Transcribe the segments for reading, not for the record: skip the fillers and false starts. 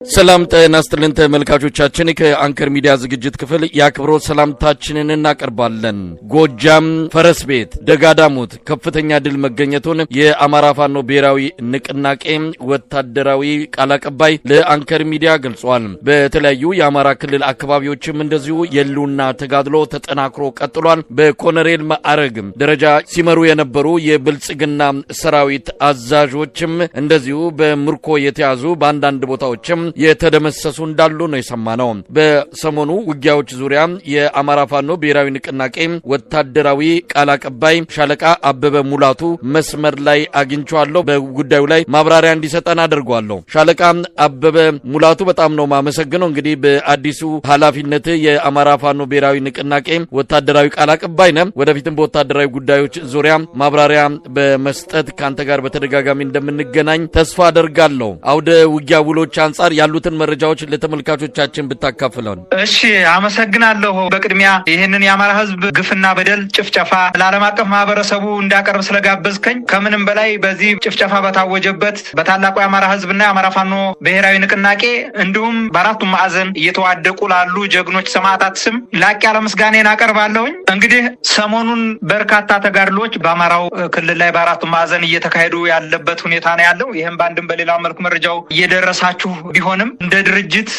ሰላም ጤና ይስጥልን ተመልካቾቻችን ከአንከር ሚዲያ ዝግጅት ክፍል ያክብሮት ሰላምታችንን እናቀርባለን። ጎጃም ፈረስ ቤት ደጋዳሞት ከፍተኛ ድል መገኘቱን የአማራ ፋኖ ብሔራዊ ንቅናቄ ወታደራዊ ቃል አቀባይ ለአንከር ሚዲያ ገልጿል። በተለያዩ የአማራ ክልል አካባቢዎችም እንደዚሁ የሉና ተጋድሎ ተጠናክሮ ቀጥሏል። በኮሎኔል ማዕረግ ደረጃ ሲመሩ የነበሩ የብልጽግና ሰራዊት አዛዦችም እንደዚሁ በምርኮ የተያዙ በአንዳንድ ቦታዎችም የተደመሰሱ እንዳሉ ነው የሰማነው። በሰሞኑ ውጊያዎች ዙሪያ የአማራ ፋኖ ብሔራዊ ንቅናቄ ወታደራዊ ቃል አቀባይ ሻለቃ አበበ ሙላቱ መስመር ላይ አግኝቻለሁ። በጉዳዩ ላይ ማብራሪያ እንዲሰጠን አድርጓለሁ። ሻለቃ አበበ ሙላቱ በጣም ነው ማመሰግነው። እንግዲህ በአዲሱ ኃላፊነት የአማራ ፋኖ ብሔራዊ ንቅናቄ ወታደራዊ ቃል አቀባይ ነህ። ወደፊትም በወታደራዊ ጉዳዮች ዙሪያ ማብራሪያ በመስጠት ካንተ ጋር በተደጋጋሚ እንደምንገናኝ ተስፋ አደርጋለሁ። አውደ ውጊያ ውሎች አንጻር ያሉትን መረጃዎች ለተመልካቾቻችን ብታካፍለን። እሺ አመሰግናለሁ። በቅድሚያ ይህንን የአማራ ሕዝብ ግፍና በደል ጭፍጨፋ ለዓለም አቀፍ ማህበረሰቡ እንዳቀርብ ስለጋበዝከኝ ከምንም በላይ በዚህ ጭፍጨፋ በታወጀበት በታላቁ የአማራ ሕዝብና የአማራ ፋኖ ብሔራዊ ንቅናቄ እንዲሁም በአራቱም ማዕዘን እየተዋደቁ ላሉ ጀግኖች ሰማዕታት ስም ላቅ ያለ ምስጋናን አቀርባለሁኝ። እንግዲህ ሰሞኑን በርካታ ተጋድሎች በአማራው ክልል ላይ በአራቱም ማዕዘን እየተካሄዱ ያለበት ሁኔታ ነው ያለው። ይህም በአንድም በሌላ መልኩ መረጃው እየደረሳችሁ ቢሆንም እንደ ድርጅት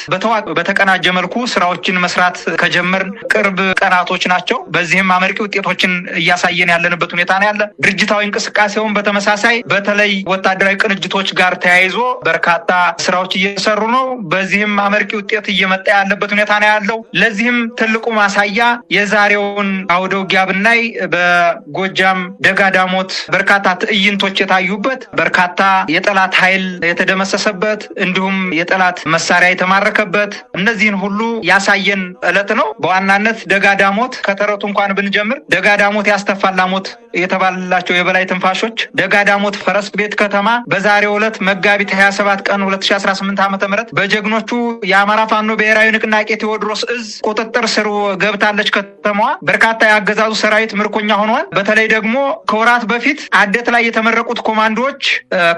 በተቀናጀ መልኩ ስራዎችን መስራት ከጀመርን ቅርብ ቀናቶች ናቸው። በዚህም አመርቂ ውጤቶችን እያሳየን ያለንበት ሁኔታ ነው ያለ። ድርጅታዊ እንቅስቃሴውን በተመሳሳይ በተለይ ወታደራዊ ቅንጅቶች ጋር ተያይዞ በርካታ ስራዎች እየሰሩ ነው። በዚህም አመርቂ ውጤት እየመጣ ያለበት ሁኔታ ነው ያለው። ለዚህም ትልቁ ማሳያ የዛሬውን አውደ ውጊያ ብናይ በጎጃም ደጋዳሞት በርካታ ትዕይንቶች የታዩበት፣ በርካታ የጠላት ኃይል የተደመሰሰበት እንዲሁም የጠላት መሳሪያ የተማረከበት እነዚህን ሁሉ ያሳየን ዕለት ነው። በዋናነት ደጋዳሞት ከተረቱ እንኳን ብንጀምር ደጋዳሞት ያስተፋላሞት የተባለላቸው የበላይ ትንፋሾች ደጋዳሞት ፈረስ ቤት ከተማ በዛሬው ዕለት መጋቢት 27 ቀን 2018 ዓ.ም በጀግኖቹ የአማራ ፋኖ ብሔራዊ ንቅናቄ ቴዎድሮስ እዝ ቁጥጥር ስር ገብታለች። ከተማዋ በርካታ የአገዛዙ ሰራዊት ምርኮኛ ሆኗል። በተለይ ደግሞ ከወራት በፊት አዴት ላይ የተመረቁት ኮማንዶዎች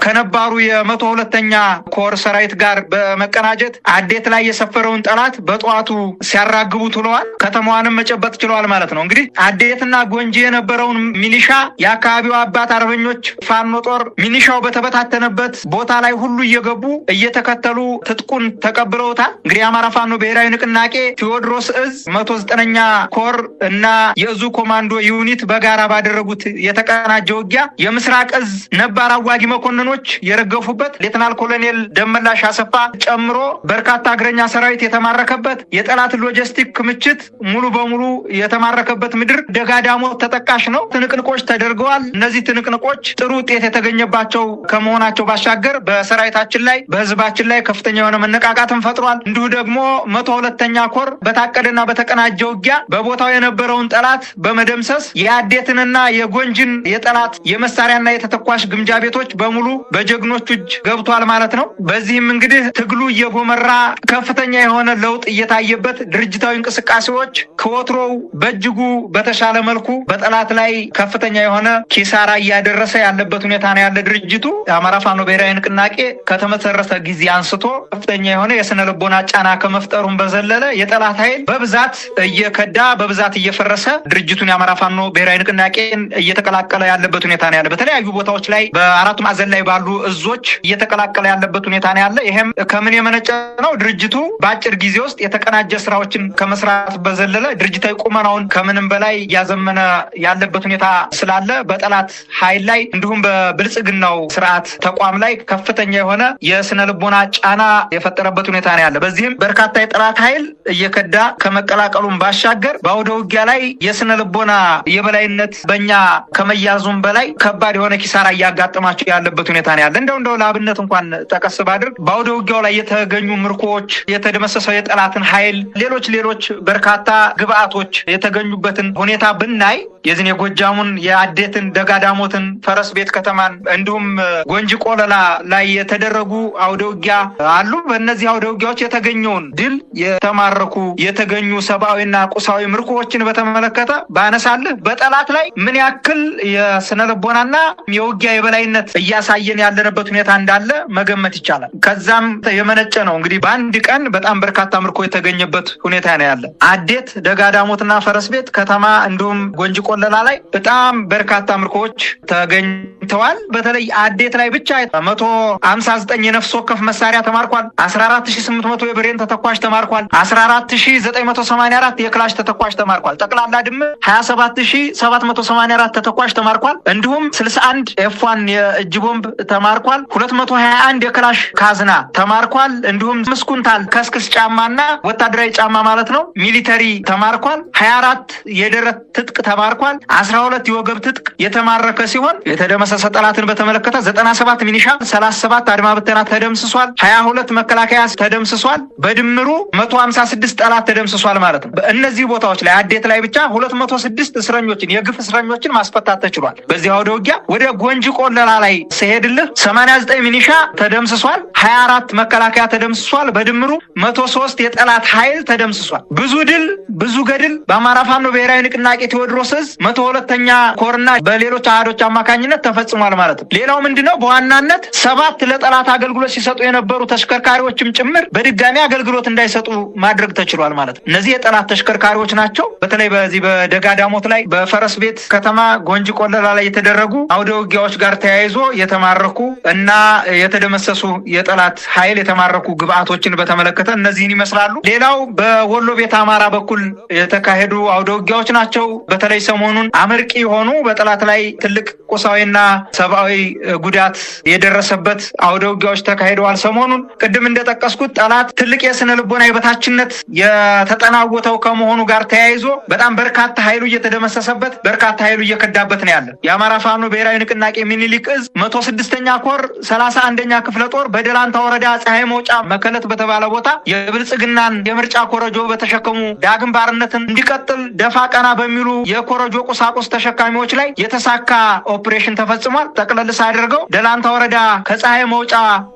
ከነባሩ የ102ኛ ኮር ሰራዊት ጋር በመቀናጀት አዴት ላይ የሰፈረውን ጠላት በጠዋቱ ሲያራግቡ ትለዋል። ከተማዋንም መጨበጥ ችለዋል ማለት ነው። እንግዲህ አዴትና ጎንጂ የነበረውን ሚሊሻ የአካባቢው አባት አርበኞች ፋኖ ጦር ሚሊሻው በተበታተነበት ቦታ ላይ ሁሉ እየገቡ እየተከተሉ ትጥቁን ተቀብለውታል። እንግዲህ የአማራ ፋኖ ብሔራዊ ንቅናቄ ቴዎድሮስ እዝ 109ኛ ኮር እና የእዙ ኮማንዶ ዩኒት በጋራ ባደረጉት የተቀናጀ ውጊያ የምስራቅ እዝ ነባር አዋጊ መኮንኖች የረገፉበት ሌተናል ኮሎኔል ደመላሽ አሰፋ ጨምሮ በርካታ እግረኛ ሰራዊት የተማረከበት የጠላት ሎጂስቲክ ክምችት ሙሉ በሙሉ የተማረከበት ምድር ደጋዳሞት ተጠቃሽ ነው። ትንቅንቆች ተደርገዋል። እነዚህ ትንቅንቆች ጥሩ ውጤት የተገኘባቸው ከመሆናቸው ባሻገር በሰራዊታችን ላይ በህዝባችን ላይ ከፍተኛ የሆነ መነቃቃትን ፈጥሯል። እንዲሁ ደግሞ 102ኛ ኮር በታቀደና በተቀናጀ ውጊያ በቦታው የነበረውን ጠላት በመደምሰስ የአዴትንና የጎንጅን የጠላት የመሳሪያና የተተኳሽ ግምጃ ቤቶች በሙሉ በጀግኖቹ እጅ ገብቷል ማለት ነው። በዚህም እንግዲህ ትግሉ እየጎመራ ከፍተኛ የሆነ ለውጥ እየታየበት ድርጅታዊ እንቅስቃሴዎች ከወትሮው በእጅጉ በተሻለ መልኩ በጠላት ላይ ከፍተኛ የሆነ ኪሳራ እያደረሰ ያለበት ሁኔታ ነው ያለ። ድርጅቱ የአማራ ፋኖ ብሔራዊ ንቅናቄ ከተመሰረተ ጊዜ አንስቶ ከፍተኛ የሆነ የስነ ልቦና ጫና ከመፍጠሩም በዘለለ የጠላት ኃይል በብዛት እየከዳ በብዛት እየፈረሰ ድርጅቱን የአማራ ፋኖ ብሔራዊ ንቅናቄን እየተቀላቀለ ያለበት ሁኔታ ነው ያለ። በተለያዩ ቦታዎች ላይ በአራቱ ማዕዘን ላይ ባሉ እዞች እየተቀላቀለ ያለበት ሁኔታ ነው ያለ። ይሄም ከምን የመነጨ ነው? ድርጅቱ በአጭር ጊዜ ውስጥ የተቀናጀ ስራዎችን ከመስራት በዘለለ ድርጅታዊ ቁመናውን ከምንም በላይ እያዘመነ ያለበት ሁኔታ ስላለ በጠላት ኃይል ላይ እንዲሁም በብልጽግናው ስርዓት ተቋም ላይ ከፍተኛ የሆነ የስነ ልቦና ጫና የፈጠረበት ሁኔታ ነው ያለ። በዚህም በርካታ የጠላት ኃይል እየከዳ ከመቀላቀሉም ባሻገር በአውደ ውጊያ ላይ የስነ ልቦና የበላይነት በእኛ ከመያዙም በላይ ከባድ የሆነ ኪሳራ እያጋጠማቸው ያለበት ሁኔታ ነው ያለ። እንደው ለአብነት እንኳን ጠቀስ ባድርግ በአውደ ውጊያው ላይ የተገኙ ምርኮዎች፣ የተደመሰሰው የጠላትን ኃይል፣ ሌሎች በርካታ ግብአቶች የተገኙበትን ሁኔታ ብናይ የዚህን የጎጃሙን የአዴትን ደጋዳሞትን ፈረስ ቤት ከተማን እንዲሁም ጎንጂ ቆለላ ላይ የተደረጉ አውደ ውጊያ አሉ። በእነዚህ አውደ ውጊያዎች የተገኘውን ድል የተማረኩ የተገኙ ሰብአዊና ቁሳዊ ምርኮዎችን በተመለከተ ባነሳልህ በጠላት ላይ ምን ያክል የስነ ልቦናና የውጊያ የበላይነት እያሳየን ያለንበት ሁኔታ እንዳለ መገመት ይቻላል። ከዛም የመነጨ ነው። እንግዲህ በአንድ ቀን በጣም በርካታ ምርኮ የተገኘበት ሁኔታ ነው ያለ። አዴት፣ ደጋዳሞትና ፈረስ ቤት ከተማ እንዲሁም ጎንጂ ቆለላ ላይ በጣም በርካታ ምርኮዎች ተገኝተዋል። በተለይ አዴት ላይ ብቻ 159 የነፍስ ወከፍ መሳሪያ ተማርኳል። 14800 የብሬን ተተኳሽ ተማርኳል። 14984 የክላሽ ተተኳሽ ተማርኳል። ጠቅላላ ድምር 27784 ተተኳሽ ተማርኳል። እንዲሁም 61 ኤፍ1 የእጅ ቦምብ ተማርኳል። 221 የክላሽ ካዝና ተማርኳል። እንዲሁም 5 ኩንታል ከስክስ ጫማና ወታደራዊ ጫማ ማለት ነው ሚሊተሪ ተማርኳል። 24 የደረት ትጥቅ ተማርኳል። 12 የወገብ ትጥቅ የተማረከ ሲሆን የተደመሰሰ ጠላትን በተመለከተ 97 ሚኒሻ፣ 37 አድማ ብተና ተደምስሷል። 22 መከላከያ ተደምስሷል። በድምሩ 156 ጠላት ተደምስሷል ማለት ነው። በእነዚህ ቦታዎች ላይ አዴት ላይ ብቻ 206 እስረኞችን የግፍ እስረኞችን ማስፈታት ተችሏል። በዚህ አውደ ውጊያ ወደ ጎንጂ ቆለላ ላይ ሲሄድልህ 89 ሚኒሻ ተደምስሷል። 24 መከላከያ ተደምስሷል። በድምሩ 103 የጠላት ኃይል ተደምስሷል። ብዙ ድል ብዙ ገድል በአማራ ፋኖ ብሔራዊ ንቅናቄ ቴዎድሮስ ዕዝ 102ኛ ኮርና በሌሎች አሃዶች አማካኝነት ተፈጽሟል ማለት ነው። ሌላው ምንድነው? በዋናነት 7 ለጠላት አገልግሎት ሲሰጡ የነበሩ ተሽከርካሪዎችም ጭምር በድጋሚ አገልግሎት እንዳይሰጡ ማድረግ ተችሏል ማለት ነው። እነዚህ የጠላት ተሽከርካሪዎች ናቸው። በተለይ በዚህ በደጋዳሞት ላይ በፈረስ ቤት ከተማ ጎንጂ ቆለላ ላይ የተደረጉ አውደ ውጊያዎች ጋር ተያይዞ የተማረኩ እና የተደመሰሱ የጠላት ኃይል የተማረኩ ግብአቶችን በተመለከተ እነዚህን ይመስላሉ። ሌላው በወሎ ቤት አማራ በኩል የተካሄዱ አውደ ውጊያዎች ናቸው። በተለይ ሰሞኑን አመርቂ የሆኑ በጠላት ላይ ትልቅ ቁሳዊና ሰብአዊ ጉዳት የደረሰበት አውደ ውጊያዎች ተካሂደዋል። ሰሞኑን ቅድም እንደጠቀስኩት ጠላት ትልቅ የስነ ልቦና የበታችነት የተጠናወተው ከመሆኑ ጋር ተያይዞ በጣም በርካታ ኃይሉ እየተደመሰሰበት በርካታ ኃይሉ እየከዳበት ነው ያለ። የአማራ ፋኖ ብሔራዊ ንቅናቄ ሚኒሊክ ዕዝ 106ኛ ኮር 31ኛ ክፍለ ጦር በደላንታ ወረዳ ፀሐይ መውጫ መከለት በተባለ ቦታ የብልጽግናን የምርጫ ኮረጆ በተሸከሙ ዳግም ባርነትን እንዲቀጥል ደፋ ቀና በሚሉ የኮረጆ ቁሳቁስ ተሸካሚዎች ላይ የተሳካ ኦፕሬሽን ተፈጽሟል። ጠቅለልስ አድርገው ደላንታ ወረዳ ከፀሐይ መውጫ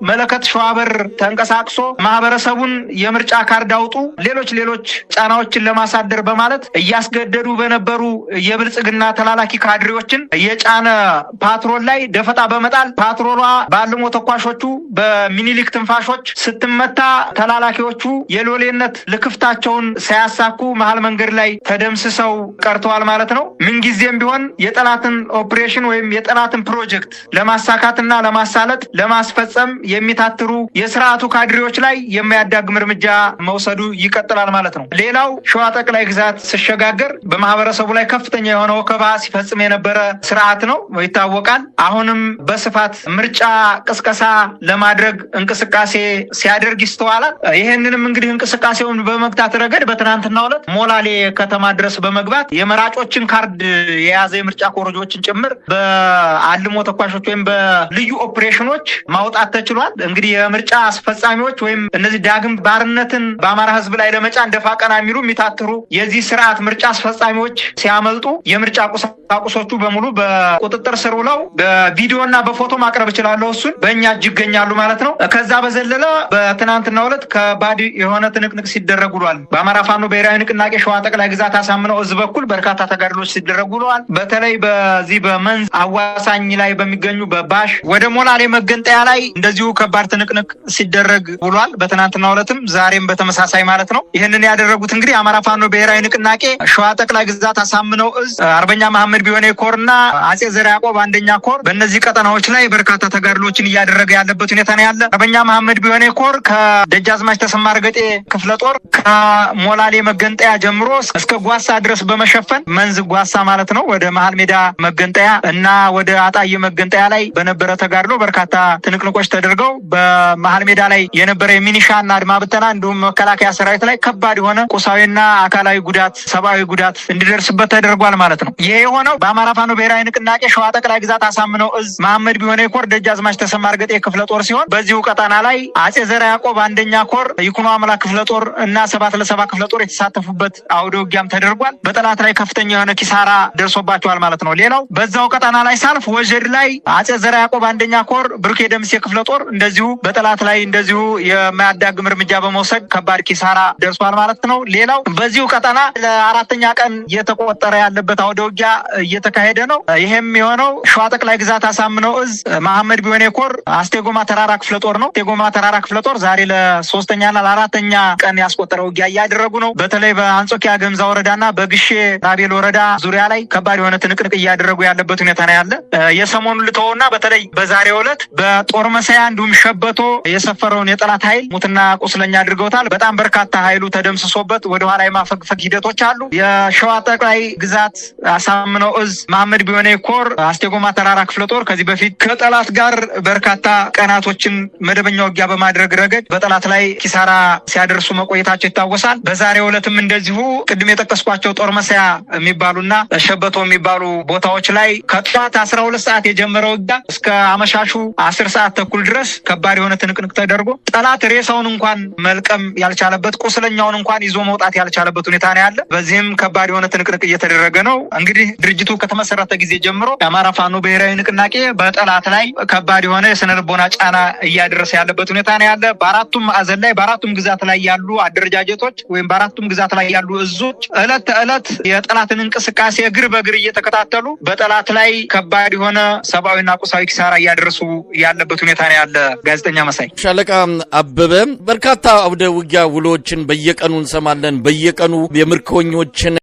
መለከት ሸዋበር ተንቀሳቅሶ ማህበረሰቡን የምርጫ ካርድ አውጡ፣ ሌሎች ጫናዎችን ለማሳደር በማለት እያስገደዱ በነበሩ የብልጽግና ተላላኪ ካድሬዎችን የጫነ ፓትሮል ላይ ደፈጣ በመጣል ፓትሮሏ ባልሞ ተኳሾቹ በሚኒሊክ ትንፋሾች ስትመታ ተላላኪዎቹ የሎሌነት ልክፍታቸውን ሳያሳኩ መሀል መንገድ ላይ ተደምስሰው ቀርተዋል ማለት ነው። ምንጊዜም ቢሆን የጠላትን ኦፕሬሽን ወይም የጠላትን ፕሮጀክት ለማሳካትና ለማሳለጥ ለማስፈጸም የሚታትሩ የስርዓቱ ካድሬዎች ላይ የማያዳግም እርምጃ መውሰዱ ይቀጥላል ማለት ነው። ሌላው ሸዋ ጠቅላይ ግዛት ሲሸጋገር በማህበረሰቡ ላይ ከፍተኛ የሆነ ወከባ ሲፈጽም የነበረ ስርዓት ነው ይታወቃል። አሁንም በስፋት ምርጫ ቅስቀሳ ለማድረግ እንቅስቃሴ ሲያደርግ ይስተዋላል። ይህንንም እንግዲህ እንቅስቃሴውን በመግታት ረገድ በትናንትናው ዕለት ሞላሌ ከተማ ድረስ በመግባት የመራጮችን ካርድ የያዘ የምርጫ ኮረጆችን ጭምር በአልሞ ተኳሾች ወይም በልዩ ኦፕሬሽኖች ማውጣት ተችሏል። እንግዲህ የምርጫ አስፈጻሚዎች ወይም እነዚህ ዳግም ባርነትን በአማራ ሕዝብ ላይ ለመጫን ደፋ ቀና የሚሉ የሚታትሩ የዚህ ስርዓት ምርጫ አስፈጻሚዎች ሲያመልጡ የምርጫ ቁሳቁሶቹ በሙሉ በቁጥጥር ስር ውለው በቪዲዮና በፎቶ ማቅረብ እችላለሁ። እሱን በእኛ እጅ ይገኛሉ ማለት ነው። ከዛ በዘለለ በትናንትናው ዕለት ከባድ የሆነ ትንቅንቅ ሲደረግ ውሏል። በአማራ ፋኖ ብሔራዊ ንቅናቄ ሸዋ ጠቅላይ ግዛት አሳምነው ዕዝ በኩል በርካታ ተጋድሎች ሲደረጉ ውለዋል። በተለይ በዚህ በመንዝ አዋሳኝ ላይ በሚገኙ በባሽ ወደ ሞላሌ መገንጠያ ላይ እንደዚሁ ከባድ ትንቅንቅ ሲደረግ ውሏል። በትናንትናው ዕለትም ዛሬም በተመሳሳይ ማለት ነው። ይህንን ያደረጉት እንግዲህ አማራ ፋኖ ብሔራዊ ንቅናቄ ሸዋ ጠቅላይ ግዛት አሳምነው ዕዝ አርበኛ መሐመድ ቢሆኔ ኮርና አጼ ዘርዓ ያዕቆብ አንደኛ ኮር በእነዚህ ቀጠናዎች ላይ በርካታ ተጋድሎችን እያደረገ ያለበት ሁኔታ ነው ያለ። አርበኛ መሐመድ ቢሆኔ ኮር ከደጃዝማች ተሰማ እርገጤ ክፍለ ጦር ከሞላሌ መገንጠያ ጀምሮ እስከ ጓሳ ድረስ በመሸፈን መንዝ ጓሳ ማለት ነው ወደ መሀል ሜዳ መገንጠያ እና ወደ አጣዬ መገንጠያ ላይ በነበረ ተጋድሎ በርካታ ትንቅንቆች ተደርገው በመሀል ሜዳ ላይ የነበረ የሚኒሻና አድማ ብተና እንዲሁም መከላከያ ሰራዊት ላይ ከባድ የሆነ ቁሳዊና አካላዊ ጉዳት ሰብአዊ ጉዳት እንዲደርስበት ተደርጓል ማለት ነው። ይሄ የሆነው በአማራ ፋኖ ብሔራዊ ንቅናቄ ሸዋ ጠቅላይ ግዛት አሳምነው ዕዝ መሐመድ ቢሆኔ ኮር ደጃዝማች ተሰማ እርገጤ ክፍለ ጦር ሲሆን በዚሁ ቀጠና ላይ አጼ ዘርዓ ያዕቆብ አንደኛ ኮር ይኩኖ አምላክ ክፍለ ጦር እና 7 ክፍለ ጦር የተሳተፉበት አውደ ውጊያም ተደርጓል። በጠላት ላይ ከፍተኛ የሆነ ኪሳራ ደርሶባቸዋል ማለት ነው። ሌላው በዛው ቀጠና ላይ ሳልፍ ወጀድ ላይ አጼ ዘርዓ ያዕቆብ አንደኛ ኮር ብርኬ ደምሴ ክፍለ ጦር እንደዚሁ በጠላት ላይ እንደዚሁ የማያዳግም እርምጃ በመውሰድ ከባድ ኪሳራ ደርሷል ማለት ነው። ሌላው በዚሁ ቀጠና ለአራተኛ ቀን እየተቆጠረ ያለበት አውደ ውጊያ እየተካሄደ ነው። ይሄም የሆነው ሸዋ ጠቅላይ ግዛት አሳምነው እዝ መሐመድ ቢሆኔ ኮር አስቴጎማ ተራራ ክፍለ ጦር ነው። አስቴጎማ ተራራ ክፍለ ጦር ዛሬ ለሶስተኛና ለአራተኛ ቀን ያስቆጠረ ውጊያ እያደረጉ ነው። በተለይ በአንጾኪያ ገምዛ ወረዳና በግሼ ራቤል ወረዳ ዙሪያ ላይ ከባድ የሆነ ትንቅንቅ እያደረጉ ያለበት ሁኔታ ነው ያለ። የሰሞኑ ልተውና በተለይ በዛሬው ዕለት በጦር መሳያ እንዲሁም ሸበቶ የሰፈረውን የጠላት ኃይል ሙትና ቁስለኛ አድርገውታል። በጣም በርካታ ኃይሉ ተደምስሶበት ወደኋላ የማፈግፈግ ሂደቶች አሉ። የሸዋ ጠቅላይ ግዛት አሳምነው እዝ መሐመድ ቢሆኔ ኮር አስቴጎማ ተራራ ክፍለ ጦር ከዚህ በፊት ከጠላት ጋር በርካታ ቀናቶችን መደበኛ ውጊያ በማድረግ ረገድ በጠላት ላይ ኪሳራ ሲያደርሱ መቆየታቸው ይታወሳል። በዛሬው ዕለትም እንደዚሁ ቅድም የጠቀስኳቸው ጦር መሳያ የሚባሉና ሸበቶ የሚባሉ ቦታዎች ላይ ከጠዋት 12 ሰዓት የጀመረው ውጊያ እስከ አመሻሹ 10 ሰዓት ተኩል ድረስ ከባድ የሆነ ትንቅንቅ ተደርጎ ጠላት ሬሳውን እንኳን መልቀም ያልቻለበት ቁስለኛውን እንኳን ይዞ መውጣት ያልቻለበት ሁኔታ ነው ያለ። በዚህም ከባድ የሆነ ትንቅንቅ እየተደረገ ነው። እንግዲህ ድርጅቱ ከተመሰረተ ጊዜ ጀምሮ የአማራ ፋኖ ብሔራዊ ንቅናቄ በጠላት ላይ ከባድ የሆነ የስነ ልቦና ጫና እያደረሰ ያለበት ሁኔታ ነው ያለ። በአራቱም ማዕዘን ላይ በአራቱም ግዛት ላይ ያሉ አደረጃጀቶች ወይም በአራቱም ግዛት ላይ ያሉ እዞች ዕለት ተዕለት የጠላትን እንቅስቃሴ እግር በእግር እየተከታተሉ በጠላት ላይ ከባድ የሆነ ሰብአዊና ቁሳዊ ኪሳራ እያደረሱ ያለበት ሁኔታ ነው ያለ። ጋዜጠኛ መሳይ ሻለቃ አበበ፣ በርካታ አውደ ውጊያ ውሎችን በየቀኑ እንሰማለን። በየቀኑ የምርኮኞችን